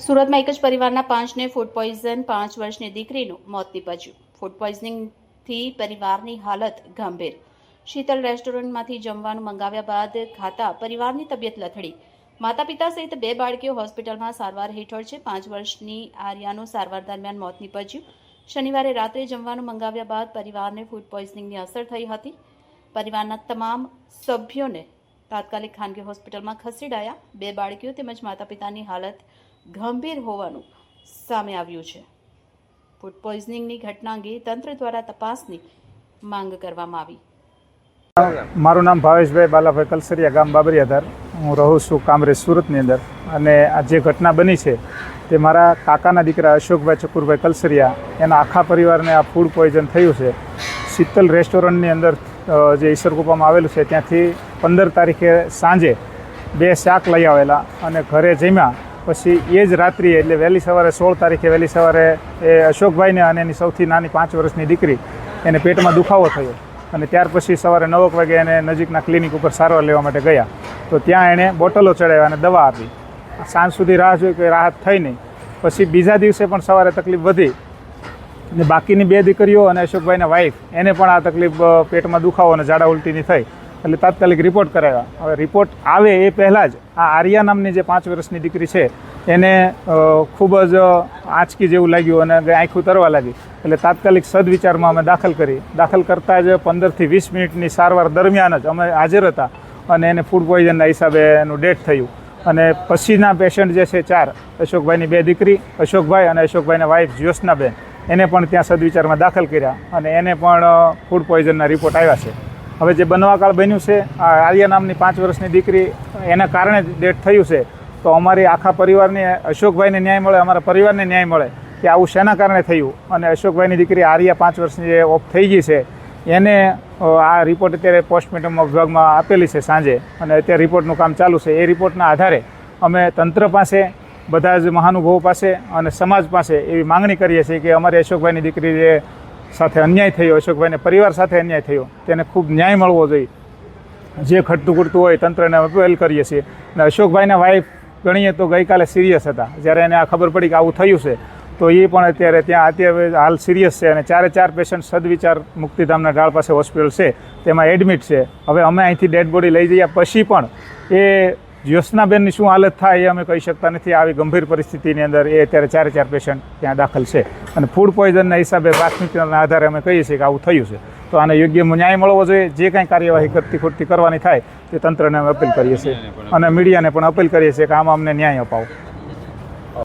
સુરતમાં એક જ પરિવારના 5ને ફૂડ પોઈઝન, 5 વર્ષની દીકરીનું મોત નીપજ્યું। ફૂડ પોઈઝનિંગથી પરિવારની હાલત ગંભીર। શીતલ રેસ્ટોરન્ટમાંથી જમવાનું મંગાવ્યા બાદ ખાતા પરિવારની તબિયત લથડી। માતા પિતા સહિત 2 બાળકીઓ હોસ્પિટલમાં સારવાર હેઠળ છે। 5 વર્ષની આર્યાનું સારવાર દરમિયાન મોત નીપજ્યું। શનિવારે રાત્રે જમવાનું મંગાવ્યા બાદ પરિવારને ફૂડ પોઈઝનિંગની અસર થઈ હતી। પરિવારના તમામ સભ્યોને તાત્કાલિક ખાનગી હોસ્પિટલમાં ખસેડાયા। 2 બાળકીઓ તેમજ માતા પિતાની હાલત ગંભીર હોવાનું સામે આવ્યું છે। ફૂડ પોઈઝનિંગની ઘટના અંગે તંત્ર દ્વારા તપાસની માંગ કરવામાં આવી। મારું નામ ભાવેશભાઈ બાલાભાઈ કલસરિયા, ગામ બાબરિયાધાર। હું રહું છું કામરેજ, સુરતની અંદર। અને આ જે ઘટના બની છે તે મારા કાકાના દીકરા અશોકભાઈ ચકુરભાઈ કલસરિયા, એના આખા પરિવારને આ ફૂડ પોઈઝન થયું છે। શીતલ રેસ્ટોરન્ટની અંદર જે ઈસરકુપામાં આવેલું છે ત્યાંથી 15 તારીખે સાંજે 2 શાક લઈ આવેલા અને ઘરે જમ્યા। પછી એ જ રાત્રિએ એટલે વહેલી સવારે 16 તારીખે વહેલી સવારે એ અશોકભાઈને અને એની સૌથી નાની 5 વર્ષની દીકરી એને પેટમાં દુખાવો થયો અને ત્યાર પછી સવારે 9 વાગે એને નજીકના ક્લિનિક ઉપર સારવાર લેવા માટે ગયા તો ત્યાં એણે બોટલો ચડાવ્યા અને દવા આપી। સાંજ સુધી રાહ જોઈ, કોઈ રાહત થઈ નહીં। પછી બીજા દિવસે પણ સવારે તકલીફ વધી અને બાકીની 2 દીકરીઓ અને અશોકભાઈના વાઈફ એને પણ આ તકલીફ પેટમાં દુખાવો અને ઝાડા ઉલટીની થઈ એટલે તાત્કાલિક રિપોર્ટ કરાવ્યા। હવે રિપોર્ટ આવે એ પહેલાં જ આ આર્યા નામની જે 5 વર્ષની દીકરી છે એને ખૂબ જ આંચકી જેવું લાગ્યું અને આંખું તરવા લાગી એટલે તાત્કાલિક સદવિચારમાં અમે દાખલ કરી। દાખલ કરતાં જ 15 થી 20 મિનિટની સારવાર દરમિયાન જ અમે હાજર હતા અને એને ફૂડ પોઈઝનના હિસાબે એનું ડેથ થયું। અને પછીના પેશન્ટ જે છે 4, અશોકભાઈની 2 દીકરી, અશોકભાઈ અને અશોકભાઈના વાઈફ જ્યોત્સનાબેન, એને પણ ત્યાં સદવિચારમાં દાખલ કર્યા અને એને પણ ફૂડ પોઈઝનના રિપોર્ટ આવ્યા છે। હવે જે બનવાકાળ બન્યું છે આ આર્યા નામની 5 વર્ષની દીકરી એના કારણે જ ડેથ થયું છે તો અમારી આખા પરિવારને અશોકભાઈને ન્યાય મળે, અમારા પરિવારને ન્યાય મળે કે આવું શેના કારણે થયું। અને અશોકભાઈની દીકરી આર્યા 5 વર્ષની જે ઓફ થઈ ગઈ છે એને આ રિપોર્ટ અત્યારે પોસ્ટમોર્ટમ વિભાગમાં આપેલી છે સાંજે અને અત્યારે રિપોર્ટનું કામ ચાલુ છે। એ રિપોર્ટના આધારે અમે તંત્ર પાસે, બધા જ મહાનુભાવો પાસે અને સમાજ પાસે એવી માંગણી કરીએ છીએ કે અમારી અશોકભાઈની દીકરી જે સાથે અન્યાય થયો, અશોકભાઈને પરિવાર સાથે અન્યાય થયો તેને ખૂબ ન્યાય મળવો જોઈએ। જે ખટતું ખૂટતું હોય તંત્રને અપીલ કરીએ છીએ। અને અશોકભાઈના વાઈફ ગણીએ તો ગઈકાલે સિરિયસ હતા, જ્યારે એને આ ખબર પડી કે આવું થયું છે તો એ પણ અત્યારે હાલ સિરિયસ છે અને 4 પેશન્ટ સદવિચાર મુક્તિધામના ઢાળ પાસે હોસ્પિટલ છે તેમાં એડમિટ છે। હવે અમે અહીંથી ડેડ બોડી લઈ જઈએ પછી પણ એ જ્યોત્સનાબેનની શું હાલત થાય એ અમે કહી શકતા નથી। આવી ગંભીર પરિસ્થિતિની અંદર એ અત્યારે 4 પેશન્ટ ત્યાં દાખલ છે અને ફૂડ પોઈઝનના હિસાબે પ્રાથમિકતાના આધારે અમે કહીએ છીએ કે આવું થયું છે તો આને યોગ્ય ન્યાય મળવો જોઈએ। જે કાંઈ કાર્યવાહી કરતી ખોટતી કરવાની થાય તે તંત્રને અમે અપીલ કરીએ છીએ અને મીડિયાને પણ અપીલ કરીએ છીએ કે આમાં અમને ન્યાય અપાવો।